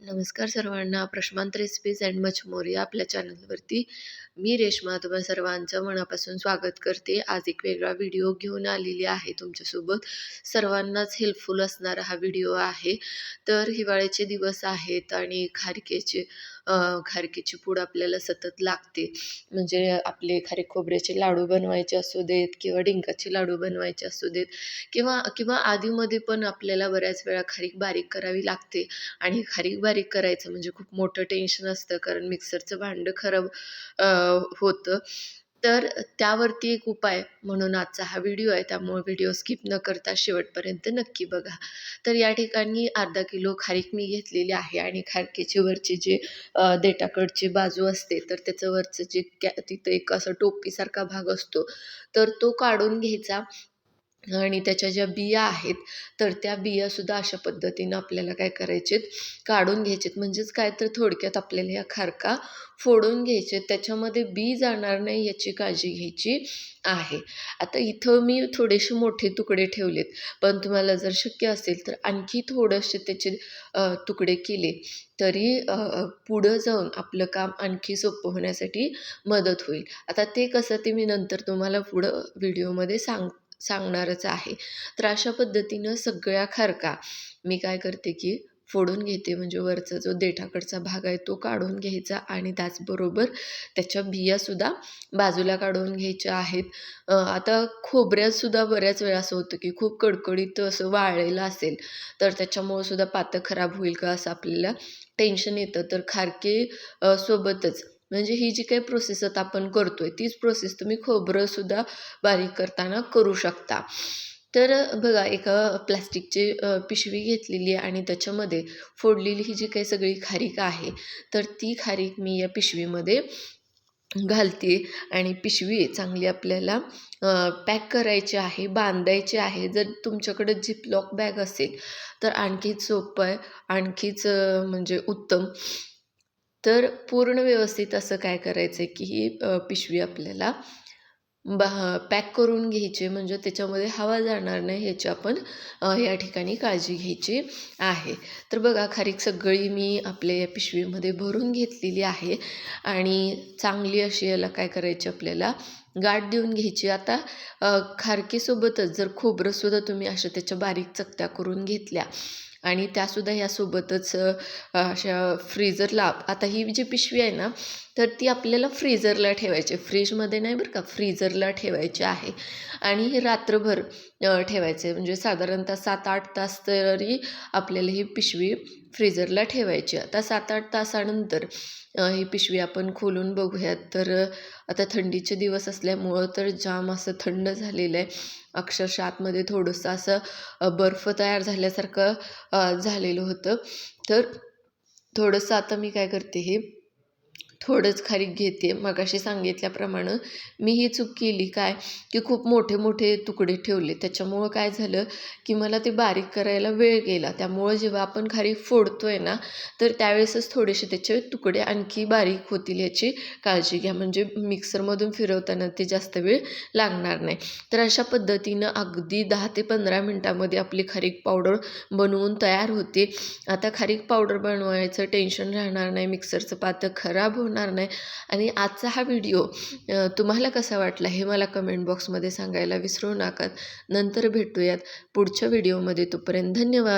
नमस्कार सर्वांना. प्रश्नांत recipes and much more या आपल्या चॅनलवरती मी रेश्मा तुम्हा सर्वांचं मनापासून स्वागत करते. आज एक वेगळा व्हिडिओ घेऊन आलेली आहे तुमच्यासोबत. सर्वांनाच हेल्पफुल असणारा हा व्हिडिओ आहे. तर हिवाळ्याचे दिवस आहेत आणि खारकेची पूड आपल्याला सतत लागते. म्हणजे आपले खारीक खोबऱ्याचे लाडू बनवायचे असू देत किंवा डिंकाचे लाडू बनवायचे असू देत किंवा किंवा आधीमध्ये पण आपल्याला बऱ्याच वेळा खारीक बारीक करावी लागते. आणि खारीक बारीक करायचं म्हणजे खूप मोठं टेन्शन असतं, कारण मिक्सरचं भांडं खराब होतं. तर त्यावरती एक उपाय म्हणून आजचा हा व्हिडिओ आहे. त्यामुळे व्हिडिओ स्किप न करता शेवटपर्यंत नक्की बघा. तर या ठिकाणी अर्धा किलो खारीक मी घेतलेली आहे आणि खारकेची वरची जे देठाकडची बाजू असते, तर त्याचं वरचं जे तिथं एक असं टोपीसारखा भाग असतो, तर तो काढून घ्यायचा. आणि त्याच्या ज्या बिया आहेत, तर त्या बियासुद्धा अशा पद्धतीनं आपल्याला काय करायचेत, काढून घ्यायचेत. म्हणजेच काय, तर थोडक्यात आपल्याला ह्या खारका फोडून घ्यायचे, त्याच्यामध्ये बी जाणार नाही याची काळजी घ्यायची आहे. आता इथं मी थोडेसे मोठे तुकडे ठेवलेत, पण तुम्हाला जर शक्य असेल तर आणखी थोडेसे त्याचे तुकडे केले तरी पुढं जाऊन आपलं काम आणखी सोपं होण्यासाठी मदत होईल. आता ते कसं ते मी नंतर तुम्हाला पुढं व्हिडिओमध्ये सांगणारच आहे. तर अशा पद्धतीनं सगळ्या खारका मी काय करते की फोडून घेते. म्हणजे वरचा जो देठाकडचा भाग आहे तो काढून घ्यायचा आणि त्याचबरोबर त्याच्या बियासुद्धा बाजूला काढून घ्यायच्या आहेत. आता खोबऱ्यातसुद्धा बऱ्याच वेळा असं होतं की खूप कडकडीत असं वाळलेलं असेल, तर त्याच्यामुळं सुद्धा पातं खराब होईल का असं आपल्याला टेन्शन येतं. तर खारके सोबतच म्हणजे ही जी काही प्रोसेस आता आपण करतोय, तीच प्रोसेस तुम्ही खोबरंसुद्धा बारीक करताना करू शकता. तर बघा, एका प्लॅस्टिकची पिशवी घेतलेली आहे आणि त्याच्यामध्ये फोडलेली ही जी काही सगळी खारीक आहे, तर ती खारीक मी या पिशवीमध्ये घालते आणि पिशवी चांगली आपल्याला पॅक करायची आहे, बांधायची आहे. जर तुमच्याकडे झिपलॉक बॅग असेल तर आणखीच सोपं आहे, आणखीच म्हणजे उत्तम. तर पूर्ण व्यवस्थित असं काय करायचं आहे की ही पिशवी आपल्याला पॅक करून घ्यायची, म्हणजे त्याच्यामध्ये हवा जाणार नाही ह्याची आपण या ठिकाणी काळजी घ्यायची आहे. तर बघा, खारीक सगळी मी आपल्या या पिशवीमध्ये भरून घेतलेली आहे आणि चांगली अशी याला काय करायची, आपल्याला गाठ देऊन घ्यायची. आता खारकीसोबतच जर खोबरंसुद्धा तुम्ही अशा त्याच्या बारीक चकत्या करून घेतल्या आणि त्यासुद्धा यासोबतच अशा फ्रीजरला, आता ही जी पिशवी आहे ना, तर ती आपल्याला फ्रीजरला ठेवायची, फ्रीजमध्ये नाही बरं का, फ्रीजरला ठेवायची आहे. आणि हे रात्रभर ठेवायचे, म्हणजे साधारणतः 7-8 तास तरी आपल्याला ही पिशवी फ्रीजरला ठेवायची. आता 7-8 तासानंतर ही पिशवी आपण खोलून बघूयात. तर आता थंडीचे दिवस असल्यामुळं तर जाम असं थंड झालेलं आहे. अक्षरशः आतमध्ये थोडंसं असं बर्फ तयार झाल्यासारखं झालेलं होतं. तर थोडंसं आता मी काय करते, हे थोडंच खारीक घेते. मगाशी सांगितल्याप्रमाणे मी ही चूक केली काय, की खूप मोठे मोठे तुकडे ठेवले. त्याच्यामुळं काय झालं की मला ते बारीक करायला वेळ गेला. त्यामुळं जेव्हा आपण खारीक फोडतोय ना, तर त्यावेळेसच थोडेसे त्याचे तुकडे आणखी बारीक होतील याची काळजी घ्या, म्हणजे मिक्सरमधून फिरवताना ते जास्त वेळ लागणार नाही. तर अशा पद्धतीनं अगदी 10 ते 15 मिनटामध्ये आपली खारीक पावडर बनवून तयार होते. आता खारीक पावडर बनवायचं टेन्शन राहणार नाही, मिक्सरचं पातं खराब होणार नाही. आणि आजचा हा व्हिडिओ तुम्हाला कसा वाटला हे मला कमेंट बॉक्समध्ये सांगायला विसरू नका. नंतर भेटूयात पुढच्या व्हिडिओमध्ये. तोपर्यंत धन्यवाद.